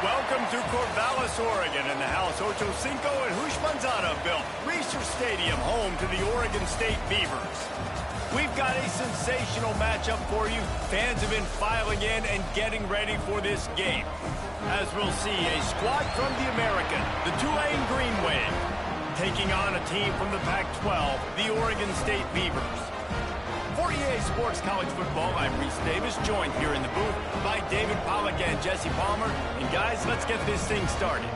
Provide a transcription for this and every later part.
Welcome to Corvallis, Oregon, in the house Ocho Cinco and Hoosh Manzana built. Reser Stadium, home to the Oregon State Beavers. We've got a sensational matchup for you. Fans have been filing in and getting ready for this game. As we'll see, a squad from the American, the Tulane Green Wave, taking on a team from the Pac-12, the Oregon State Beavers. For EA Sports College Football, I'm Reese Davis, joined here in the booth by David Pollack and Jesse Palmer. And guys, let's get this thing started.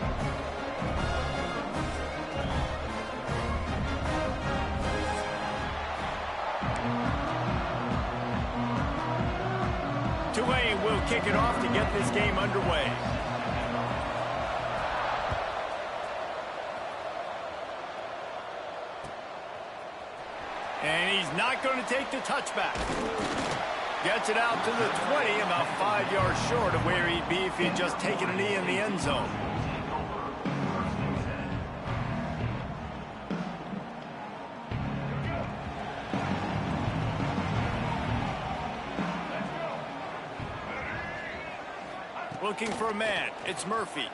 Tulane will kick it off to get this game underway. And he's not going to take the touchback. Gets it out to the 20, about 5 yards short of where he'd be if he'd just taken a knee in the end zone. Looking for a man. It's Murphy.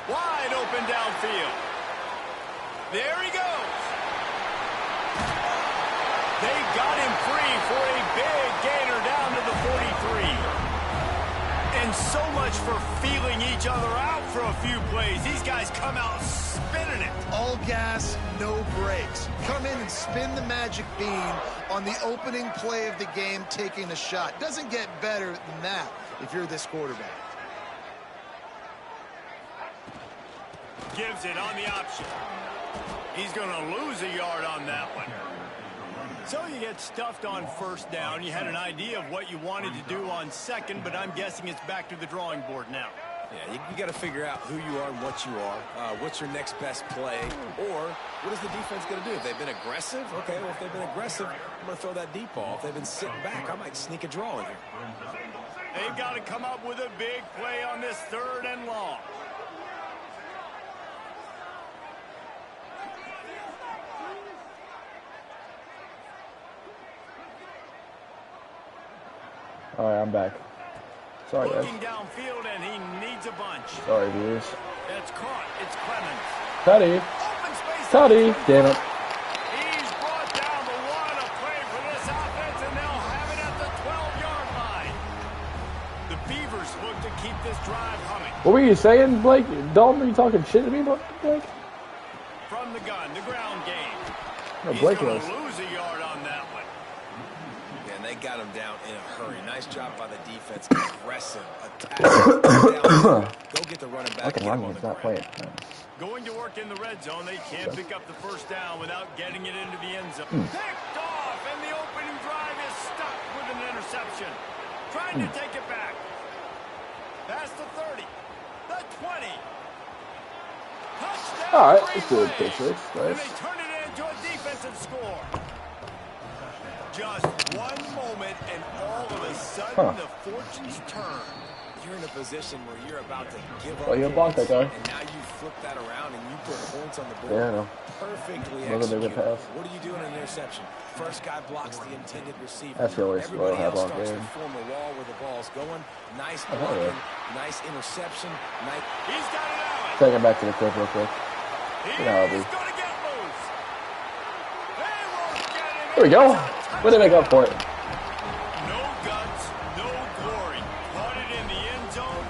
Wide open downfield. There he goes. They got him free for a big gainer down to the 43. And so much for feeling each other out for a few plays. These guys come out spinning it. All gas, no brakes. Come in and spin the magic bean on the opening play of the game, taking a shot. Doesn't get better than that if you're this quarterback. Gives it on the option. He's going to lose a yard on that one. So you get stuffed on first down. You had an idea of what you wanted to do on second, but I'm guessing it's back to the drawing board now. Yeah, you got to figure out who you are and what you are. What's your next best play? Or what is the defense going to do? If they've been aggressive, okay, well, if they've been aggressive, I'm going to throw that deep ball. If they've been sitting back, I might sneak a draw in here. They've got to come up with a big play on this 3rd and long. All right, I'm back. Sorry, guys. Looking downfield, and he needs a bunch. Sorry, viewers. That's caught. It's Clemens. Cuddy. Open space. Cuddy. Damn it. He's brought down the one. A play for this offense, and they'll have it at the 12-yard line. The Beavers look to keep this drive humming. What were you saying, Blake? Dalton, are you talking shit to me, Blake? From the gun, the ground game. No, He's Blake going was. to lose a yard on that one. And they got him down in a hurry. Nice job by the defense. Aggressive. Attack. Go get the running back. Fucking running, he's not playing. Going to work in the red zone. They can't pick up the first down without getting it into the end zone. Picked off, and the opening drive is stuck with an interception. Trying to take it back. Past the 30. The 20. Touchdown. All right, let's do it. Nice. And they turn it into a defensive score. Just one moment, and all of a sudden, the fortunes turn. You're in a position where you're about to give up. Oh, you blocked that guy. And now you flip that around and you put points on the board. Yeah, I know. Perfectly Another big executed. pass. What do you do in an interception? First guy blocks the intended receiver. That's really slow. Everybody else Headlock starts game. to form a wall where the ball's going. Nice Oh, blocking, yeah. nice interception. Nice. He's got it out. Take him back to the clip real quick. He's Yeah, going to get loose. They won't get him. There we go. Way to make up for it. No guts, no glory. Caught it in the end zone.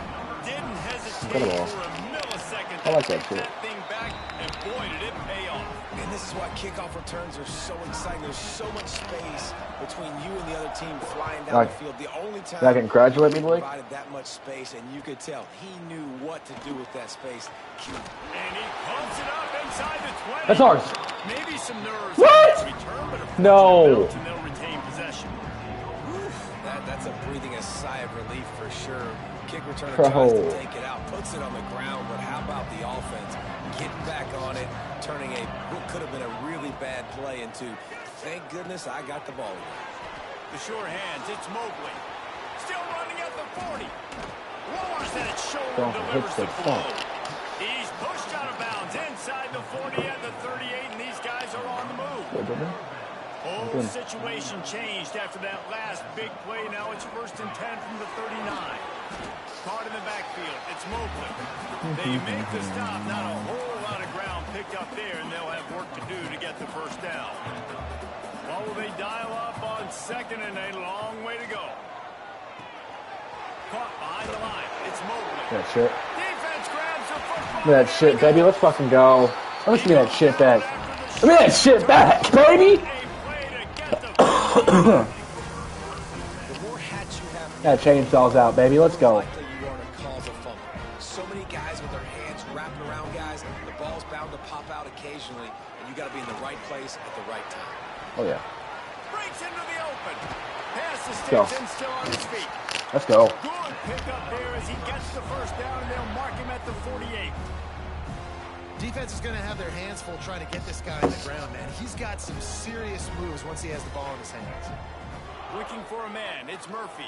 Didn't hesitate Incredible. for a millisecond. I like that, too. That thing back, and boy, did it pay off. And this is why kickoff returns are so exciting. There's so much space between you and the other team flying down the field. The only time I can congratulate me, Blake. provided that much space, and you could tell he knew what to do with that space. And he pumps it up inside the 20. That's ours. Maybe some nerves. What? on return, but a No. and they'll retain possession. That's a breathing a sigh of relief for sure. Kick returner Bro. tries to take it out, puts it on the ground, but how about the offense getting back on it, turning what could have been a really bad play into, thank goodness I got the ball. The sure hands, it's Mobley. Still running at the 40. Lowers that shoulder, Don't delivers hit the the blow. fuck. He's pushed out of bounds inside the 40 at the 38, and these guys are on the move. What, did they? Whole situation changed after that last big play. Now it's 1st and 10 from the 39. Caught in the backfield. It's Mobley. They make the stop. Not a whole lot of ground picked up there, and they'll have work to do to get the first down. Well, will they dial up on second and a long way to go? Caught behind the line. It's Mobley. That shit. Defense grabs the football. That shit, baby. Let's fucking go. Let me give me that shit back. Give me that shit back, baby. That chainsaw's out, baby. Let's go. So many guys with their hands wrapping around guys. The ball's bound to pop out occasionally, and you got to be in the right place at the right time. Oh yeah. Breaks into the open. Pass the Go. sticks and still on his feet. Let's go. Good pick up there as he gets the first down, and they'll mark him at the 48. Defense is going to have their hands full trying to get this guy on the ground, man. He's got some serious moves once he has the ball in his hands. Looking for a man. It's Murphy.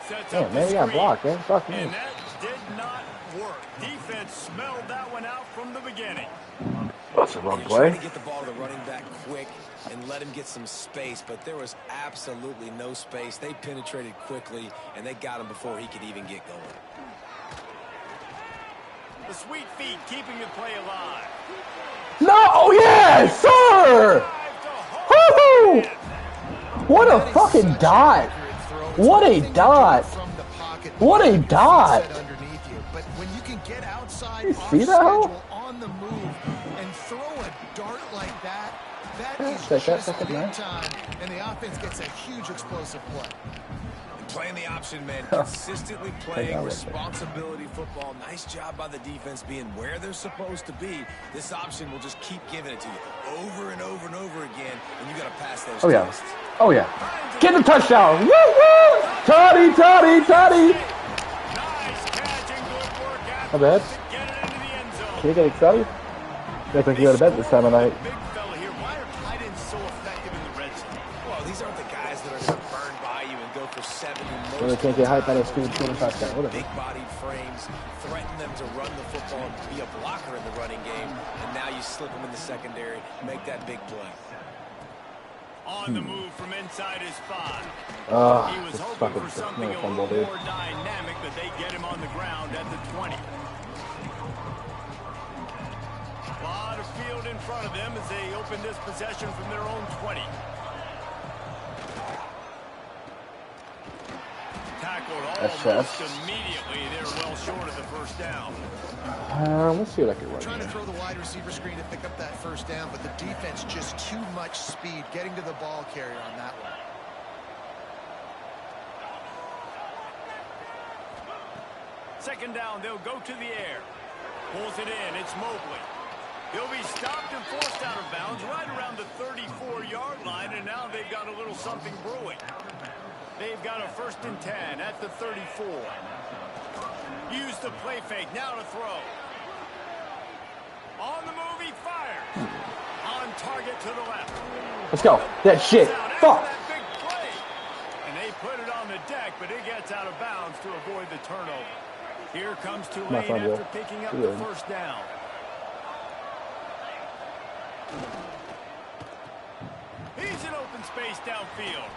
Sets Yeah, up the maybe I screen. blocked, man. Fuck me. And that did not work. Defense smelled that one out from the beginning. That's a wrong You're play. trying to get the ball to the running back quick and let him get some space, but there was absolutely no space. They penetrated quickly, and they got him before he could even get going. The sweet feet keeping the play alive. No! Oh, yes, sir! Woo! What a fucking dot! What a dot! What a dot! But when you can get outside You off see that, ho? schedule on the move and throw a dart like that, that Yeah, is take that just second, big man. time, and the offense gets a huge explosive play. Playing the option, man. Consistently playing out. responsibility football. Nice job by the defense being where they're supposed to be. This option will just keep giving it to you over and over and over again, and you got to pass those Oh, yeah. tests. Oh, yeah. Get the touchdown! Woo, woo! Toddy, Toddy, Toddy! Nice catch and good work My bad. to get it into the end zone. Can you get excited? Looks like you go to bed this time of night. Big fella here. Why are tight ends so effective in the red zone? Well, these aren't the guys that are going to burn by you and go for 70. Well, they can't get hyped by those stupid 25 cents. Whatever. Big-bodied frames, threaten them to run the football and be a blocker in the running game, and now you slip them in the secondary, make that big play. On the move from inside his spot. He was This hoping fucking for something a fumble, little dude. more dynamic, but they get him on the ground at the 20. A lot of field in front of them as they open this possession from their own 20. Tackled almost chest. immediately. They're well short of the first down. Let's see what I can run. Trying to throw the wide receiver screen to pick up that first down, but the defense just too much speed getting to the ball carrier on that one. Second down, they'll go to the air. Pulls it in. It's Mobley. He'll be stopped and forced out of bounds right around the 34-yard line, and now they've got a little something brewing. They've got a 1st and 10 at the 34. Use the play fake. Now to throw. On the move, he fires. On target to the left. Let's go. That shit. Fuck. That big play. And they put it on the deck, but it gets out of bounds to avoid the turnover. Here comes Tulane fun, after Will. picking up Good. the first down. He's in open space downfield.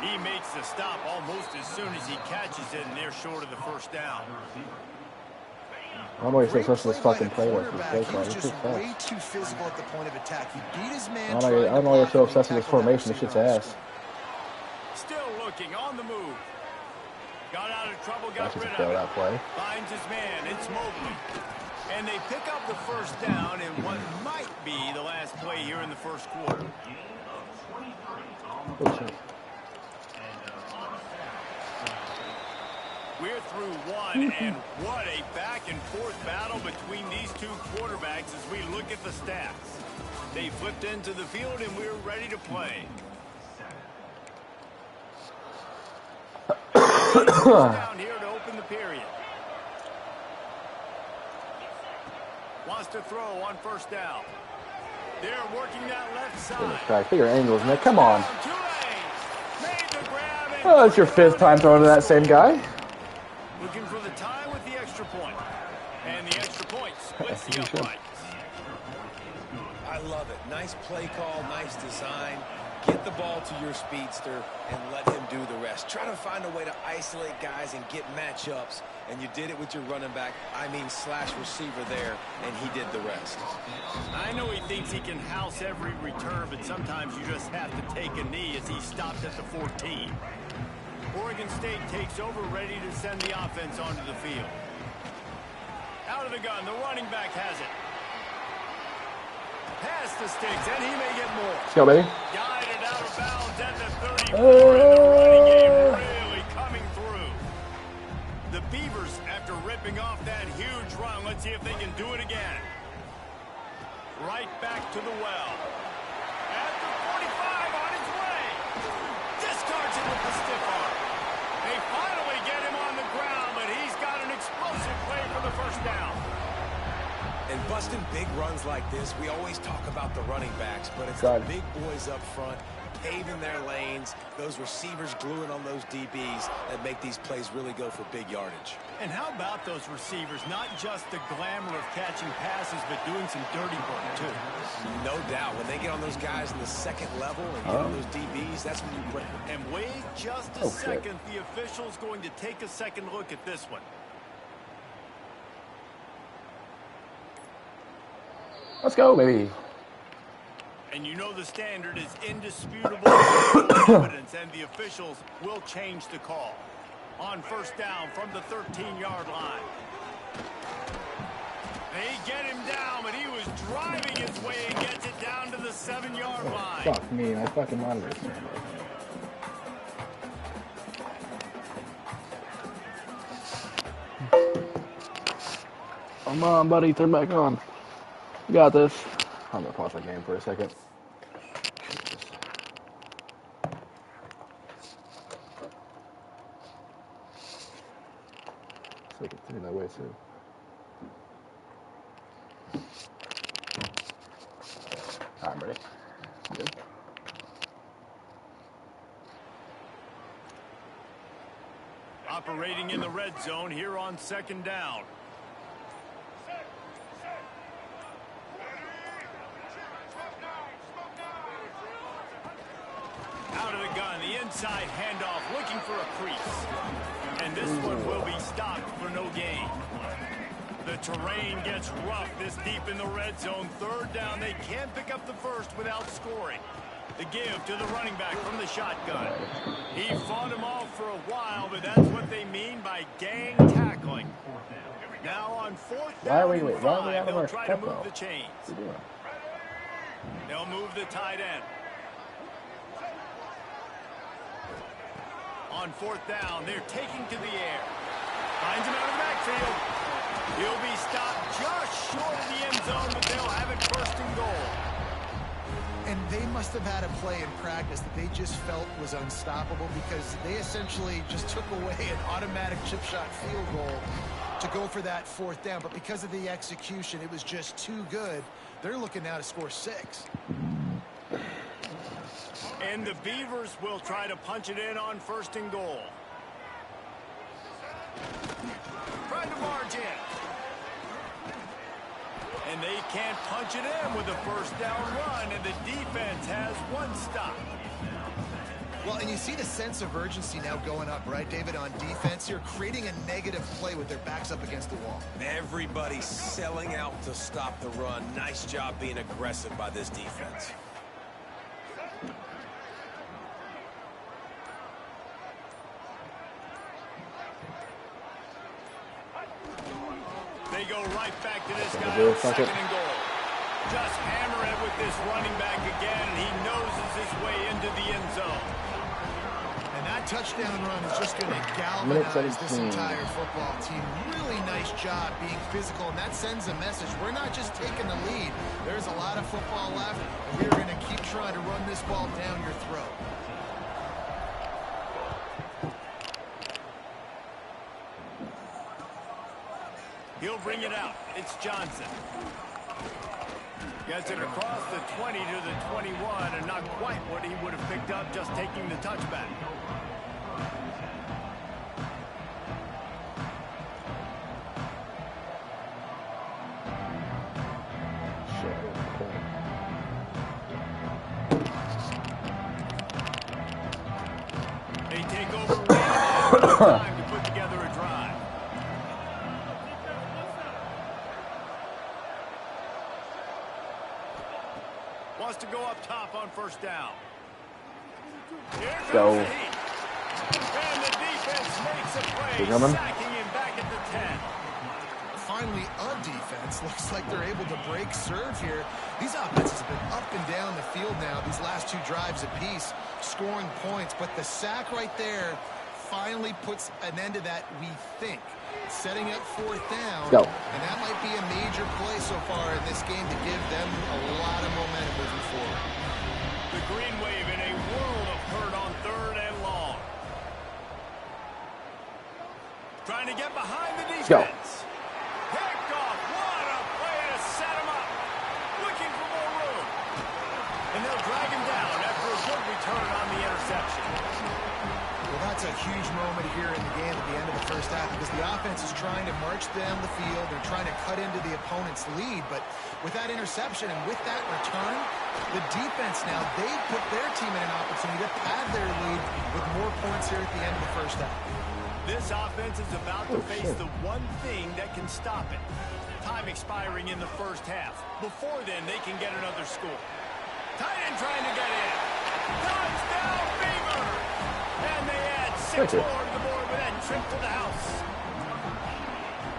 He makes the stop almost as soon as he catches it, and they're short of the first down. I don't know what you're supposed to this Great fucking play by play the like quarterback. this. He was It's just too way fast. too physical at the point of attack. He beat his man. I don't know why you're so obsessed with this formation. This shit's ass. Still looking on the move. Got out of trouble, got That's just rid a failed of out it. play. Finds his man. It's Mobley. And they pick up the first down in what might be the last play here in the first quarter. Oh, shit. We're through one, and what a back-and-forth battle between these two quarterbacks as we look at the stats. They flipped into the field, and we're ready to play. Down here to open the period. Wants to throw on first down. They're working that left side. Try to figure angles, man. Come on. Tulane made the grab and Oh, that's your 5th time throwing to that same guy. looking for the tie with the extra point. And the extra point splits the uprights. I love it. Nice play call, nice design. Get the ball to your speedster and let him do the rest. Try to find a way to isolate guys and get matchups, and you did it with your running back, slash receiver there, and he did the rest. I know he thinks he can house every return, but sometimes you just have to take a knee as he stopped at the 14. Oregon State takes over, ready to send the offense onto the field. Out of the gun, the running back has it. Pass the sticks, and he may get more. Let's go, baby. Guided out of bounds at the 34, and the running game really coming through. The Beavers, after ripping off that huge run, let's see if they can do it again. Right back to the well. At the 45, on its way. Discards it with the stiff arm. They finally get him on the ground, but he's got an explosive play for the first down. And busting big runs like this, we always talk about the running backs, but it's the big boys up front, paving their lanes, those receivers gluing on those DBs that make these plays really go for big yardage. And how about those receivers? Not just the glamour of catching passes, but doing some dirty work, too. No doubt. When they get on those guys in the second level and get on those DBs, that's when you put them. And wait just a second. The official's going to take a second look at this one. Let's go, baby. And you know the standard is indisputable evidence, and the officials will change the call. On first down from the 13-yard line. They get him down, but he was driving his way and gets it down to the 7-yard line. Fuck me, my fucking monitor. Come on, buddy, turn back on. You got this. I'm gonna pause that game for a second. So we can see that way too. I'm ready. Good. Operating in the red zone here on second down. Out of the gun, the inside handoff, looking for a crease. And this one will be stopped for no gain. The terrain gets rough this deep in the red zone. Third down, they can't pick up the first without scoring. The give to the running back from the shotgun. He fought him off for a while, but that's what they mean by gang tackling. Now on fourth down and 5, they'll try to move the chains. They'll move the tight end. On fourth down, they're taking to the air. Finds him out of the backfield. He'll be stopped just short of the end zone, but they'll have it first and goal. And they must have had a play in practice that they just felt was unstoppable, because they essentially just took away an automatic chip shot field goal to go for that fourth down. But because of the execution, it was just too good. They're looking now to score 6. And the Beavers will try to punch it in on first and goal. Trying to march in. And they can't punch it in with a first down run, and the defense has one stop. Well, and you see the sense of urgency now going up, right, David, on defense here, creating a negative play with their backs up against the wall. Everybody's selling out to stop the run. Nice job being aggressive by this defense. They go right back to this guy on second and goal. Just hammer it with this running back again, and he noses his way into the end zone. And that touchdown run is just going to galvanize this entire football team. Really nice job being physical, and that sends a message. We're not just taking the lead. There's a lot of football left, and we're going to keep trying to run this ball down your throat. He'll bring it out. It's Johnson. Gets it across the 20 to the 21, and not quite what he would have picked up just taking the touchback. time to put together a drive. Wants to go up top on first down. Here comes the heat. And the defense makes a play, sacking him back at the 10. Finally, a defense. Looks like they're able to break serve here. These offenses have been up and down the field now, these last 2 drives apiece, scoring points. But the sack right there finally puts an end to that, we think. Setting up fourth down. And that might be a major play so far in this game to give them a lot of momentum moving forward. The Green Wave in a world of hurt on third and long. Trying to get behind the defense. Picked off. What a play to set him up. Looking for more room. And they'll drag him down after a good return on the interception. Well, that's a huge moment here in the game at the end of the first half because the offense is trying to march down the field. They're trying to cut into the opponent's lead. But with that interception and with that return, the defense now, they put their team in an opportunity to pad their lead with more points here at the end of the first half. This offense is about to face the one thing that can stop it. Time expiring in the first half. Before then, they can get another score. Tight end trying to get in. Touchdown, Beaver! And they add 6 more to the board with that trip to the house.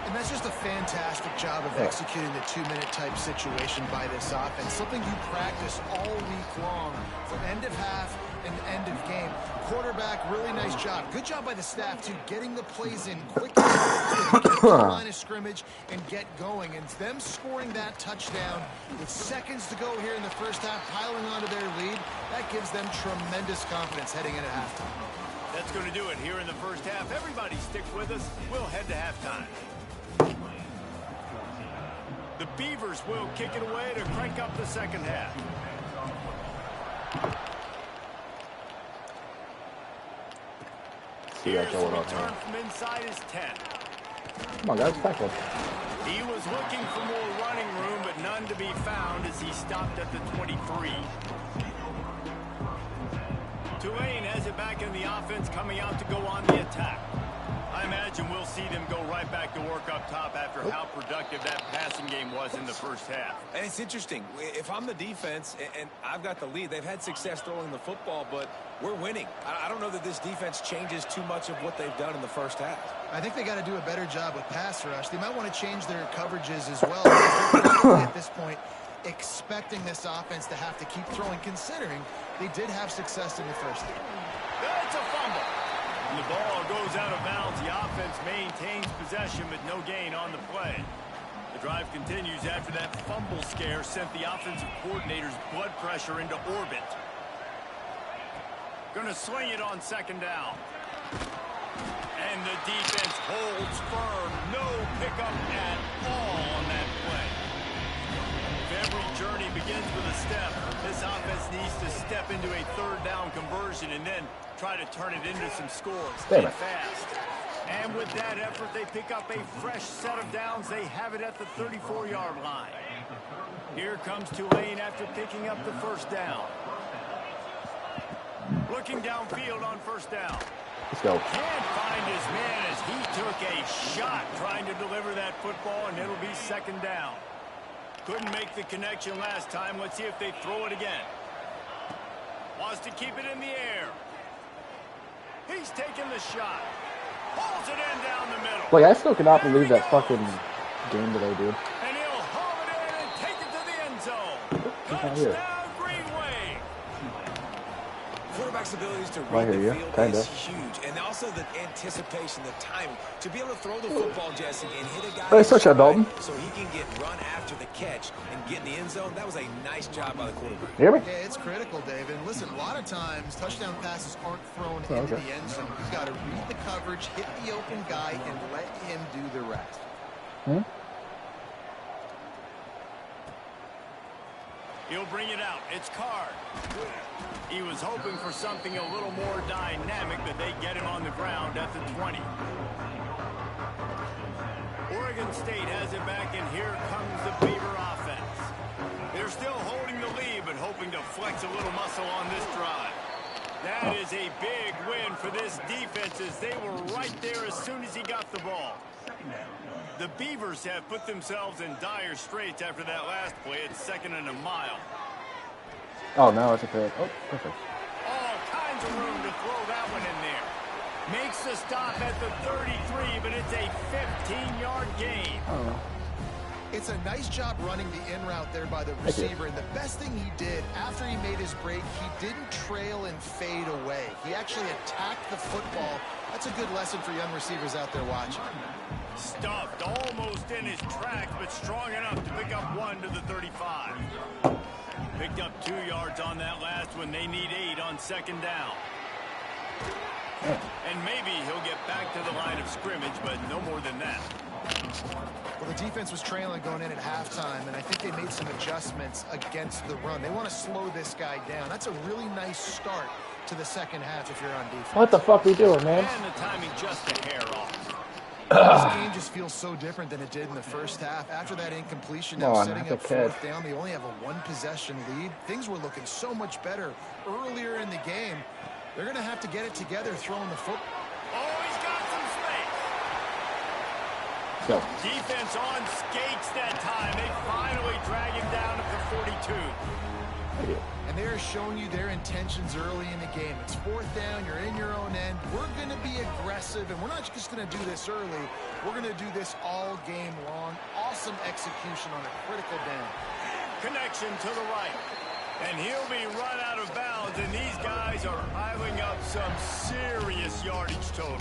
And that's just a fantastic job of executing the 2-minute type situation by this offense. Something you practice all week long from end of half and end of game. Quarterback, really nice job. Good job by the staff, too, getting the plays in quickly to get to the line of scrimmage and get going. And them scoring that touchdown with seconds to go here in the first half, piling onto their lead, that gives them tremendous confidence heading into halftime. That's going to do it here in the first half. Everybody stick with us. We'll head to halftime. The Beavers will kick it away to crank up the second half. Here's the return from inside his 10. Come on, guys, tackle. He was looking for more running room, but none to be found as he stopped at the 23. Tulane has it back in the offense, coming out to go on the attack. I imagine we'll see them go right back to work up top after how productive that passing game was in the first half. And it's interesting. If I'm the defense and I've got the lead, they've had success throwing the football, but we're winning. I don't know that this defense changes too much of what they've done in the first half. I think they got to do a better job with pass rush. They might want to change their coverages as well. They're at this point expecting this offense to have to keep throwing, considering they did have success in the first half. That's a fumble. And the ball goes out of bounds. The offense maintains possession, but no gain on the play. The drive continues after that fumble scare sent the offensive coordinator's blood pressure into orbit. Going to sling it on second down. And the defense holds firm. No pickup at all on that play. Every journey begins with a step. This offense needs to step into a third down conversion and then try to turn it into some scores. Play fast. And with that effort, they pick up a fresh set of downs. They have it at the 34-yard line. Here comes Tulane after picking up the first down. Looking downfield on first down. Let's go. Can't find his man as he took a shot trying to deliver that football, and it'll be second down. Couldn't make the connection last time. Let's see if they throw it again. Wants to keep it in the air. He's taking the shot. Pulls it in down the middle. Like, I still cannot believe that fucking game today, dude. And he'll haul it in and take it to the end zone. Touchdown, Green Wave. Quarterback's abilities to read the field kinda is huge. And also the anticipation, the timing. To be able to throw the football, Jesse, and hit a guy Hey, such a Dalton. so he can get run after the catch and get in the end zone, that was a nice job by the quarterback. You hear me? Yeah, it's critical, David. And listen, a lot of times, touchdown passes aren't thrown into the end zone. You've got to read the coverage, hit the open guy, and let him do the rest. He'll bring it out. It's Card. He was hoping for something a little more dynamic, but they get him on the ground at the 20. Oregon State has it back, and here comes the Beaver offense. They're still holding the lead, but hoping to flex a little muscle on this drive. That is a big win for this defense as they were right there as soon as he got the ball. The Beavers have put themselves in dire straits after that last play. It's 2nd and a mile. Oh, now it's a pick. Oh, perfect. All kinds of room to throw that one in there. Makes the stop at the 33, but it's a 15-yard gain. Oh. It's a nice job running the in route there by the receiver, and the best thing he did after he made his break, he didn't trail and fade away. He actually attacked the football. That's a good lesson for young receivers out there watching. Stuffed almost in his tracks, but strong enough to pick up 1 to the 35. Picked up 2 yards on that last one. They need 8 on 2nd down. And maybe he'll get back to the line of scrimmage, but no more than that. Well, the defense was trailing going in at halftime, and I think they made some adjustments against the run. They want to slow this guy down. That's a really nice start to the second half if you're on defense. What the fuck we doing, man? And the timing just a hair off. This game just feels so different than it did in the first half. After that incompletion, now setting up 4th down, they only have a 1-possession lead. Things were looking so much better earlier in the game. They're going to have to get it together throwing the football. Oh, he's got some space. Go. Defense on skates that time. They finally drag him down at the 42. And they're showing you their intentions early in the game. It's 4th down. You're in your own end. We're going to be aggressive, and we're not just going to do this early. We're going to do this all game long. Awesome execution on a critical down. Connection to the right. And he'll be run out of bounds, and these guys are piling up some serious yardage total.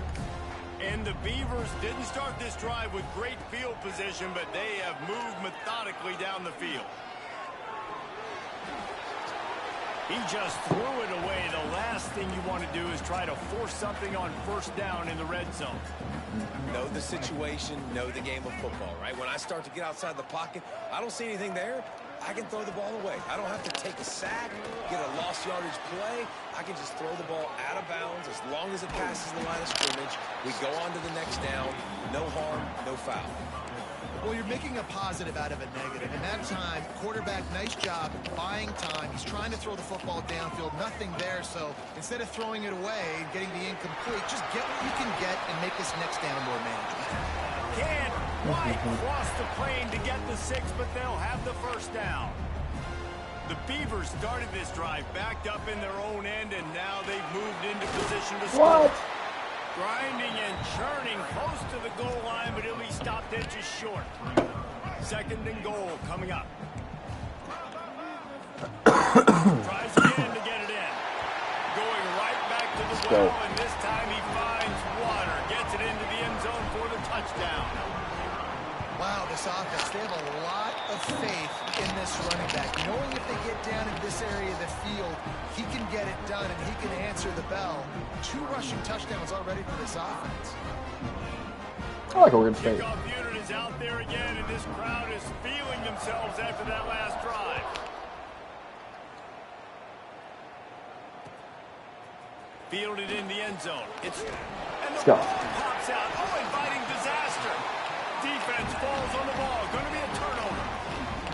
And the Beavers didn't start this drive with great field position, but they have moved methodically down the field. He just threw it away. The last thing you want to do is try to force something on 1st down in the red zone. Know the situation, know the game of football, right? When I start to get outside the pocket, I don't see anything there. I can throw the ball away. I don't have to take a sack, get a lost yardage play. I can just throw the ball out of bounds as long as it passes the line of scrimmage. We go on to the next down. No harm, no foul. Well, you're making a positive out of a negative. In that time, quarterback, nice job buying time. He's trying to throw the football downfield. Nothing there, so instead of throwing it away and getting the incomplete, just get what you can get and make this next down more manageable. Can't quite cross the plane to get the 6, but they'll have the 1st down. The Beavers started this drive backed up in their own end, and now they've moved into position to score. What? Grinding and churning close to the goal line, but he'll be stopped at just short. 2nd and goal coming up. Tries again to get it in. Going right back to the well, and this time he finds water. Gets it into the end zone for the touchdown. Wow, this offense, they have a lot of faith in this running back. Knowing if they get down in this area of the field, he can get it done and he can answer the bell. 2 rushing touchdowns already for this offense. I like Oregon State. Kickoff unit is out there again, and this crowd is feeling themselves after that last drive. Fielded in the end zone. And the ball pops out. Oh, inviting disaster. Defense falls on the ball. Going to be a turnover.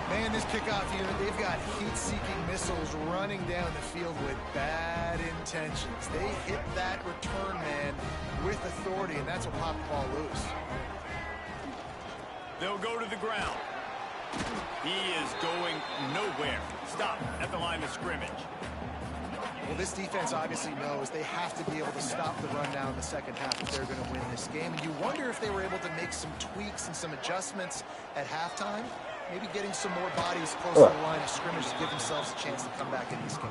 Man, this kickoff unit, they've got heat-seeking missiles running down the field with bad intentions. They hit that return man with authority, and that's what popped the ball loose. They'll go to the ground. He is going nowhere. Stop at the line of scrimmage. Well, this defense obviously knows they have to be able to stop the run down in the second half if they're going to win this game. And you wonder if they were able to make some tweaks and some adjustments at halftime. Maybe getting some more bodies close to the line of scrimmage to give themselves a chance to come back in this game.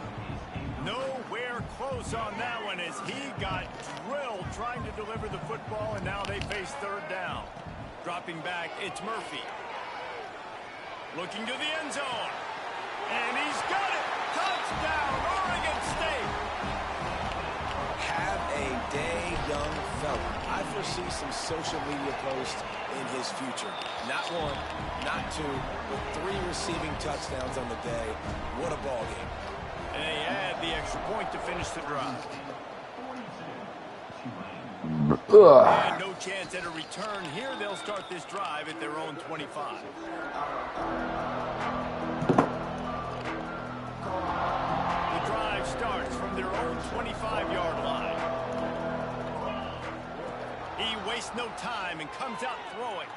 Nowhere close on that one as he got drilled trying to deliver the football, and now they face 3rd down. Dropping back, it's Murphy. Looking to the end zone. And he's got it! Touchdown, Oregon State! Have a day, young fella. I foresee some social media posts in his future. Not 1, not 2, but 3 receiving touchdowns on the day. What a ball game. And they add the extra point to finish the drive. And no chance at a return here. They'll start this drive at their own 25. The drive starts from their own 25-yard line. He wastes no time and comes out throwing.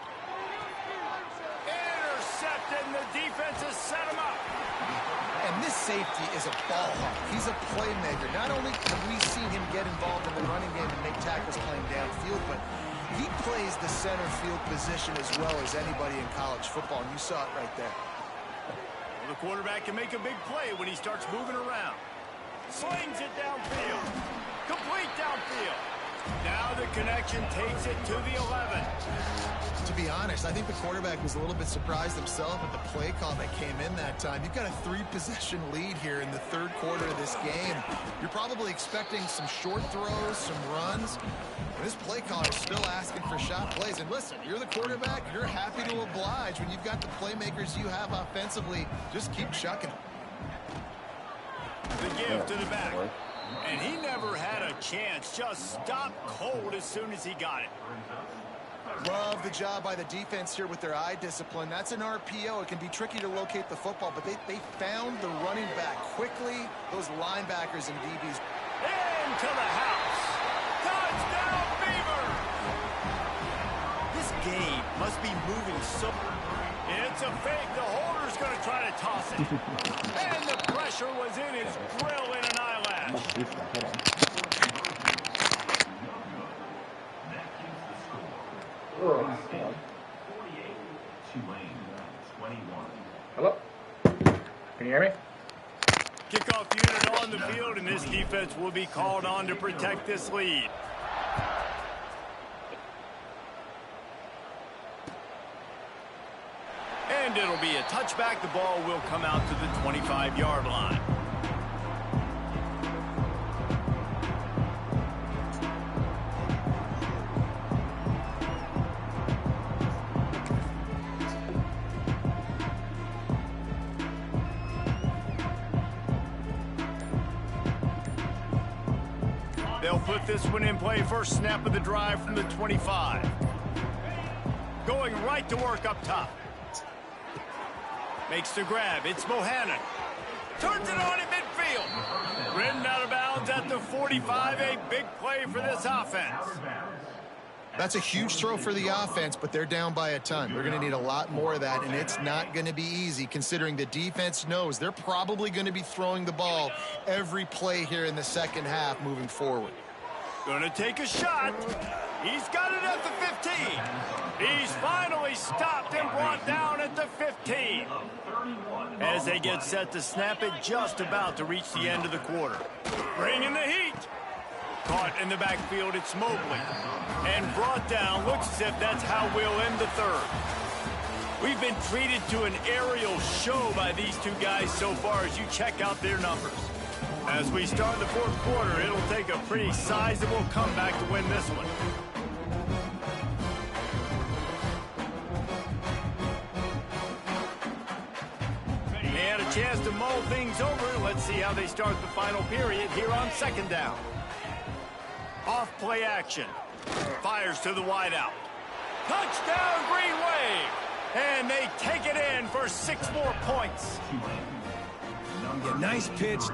Intercepted, and the defense has set him up. And this safety is a ball hawk. He's a playmaker. Not only have we seen him get involved in the running game and make tackles playing downfield, but he plays the center field position as well as anybody in college football, and you saw it right there. Well, the quarterback can make a big play when he starts moving around. Slings it downfield. Complete downfield. Now the connection takes it to the 11. To be honest, I think the quarterback was a little bit surprised himself at the play call that came in that time. You've got a 3-possession lead here in the third quarter of this game. You're probably expecting some short throws, some runs. And this play caller is still asking for shot plays. And listen, you're the quarterback. You're happy to oblige when you've got the playmakers you have offensively. Just keep chucking them. The give to the back. And he never had a chance. Just stopped cold as soon as he got it. Love the job by the defense here with their eye discipline. That's an RPO. It can be tricky to locate the football, but they found the running back quickly. Those linebackers and DBs. Into the house. Touchdown, Beaver! This game must be moving so... It's a fake. The holder's going to try to toss it. And the pressure was in his grill in an eyelash. Hello? Can you hear me? Kickoff unit on the field, and this defense will be called on to protect this lead. And it'll be a touchback. The ball will come out to the 25-yard line. They'll put this one in play. First snap of the drive from the 25. Going right to work up top. Makes the grab. It's Bohannon. Turns it on in midfield. Ridden out of bounds at the 45. A big play for this offense. That's a huge throw for the offense, but they're down by a ton. They're going to need a lot more of that, and it's not going to be easy considering the defense knows they're probably going to be throwing the ball every play here in the second half moving forward. Going to take a shot. He's got it at the 15. He's finally stopped and brought down at the 15. As they get set to snap it, just about to reach the end of the quarter. Bringing the heat. Caught in the backfield, it's Mobley. And brought down, looks as if that's how we'll end the third. We've been treated to an aerial show by these two guys so far as you check out their numbers. As we start the fourth quarter, it'll take a pretty sizable comeback to win this one. They had a chance to mull things over. Let's see how they start the final period here on second down. Off play action. Fires to the wideout. Touchdown, Green Wave. And they take it in for 6 more points. Yeah, nice pitch.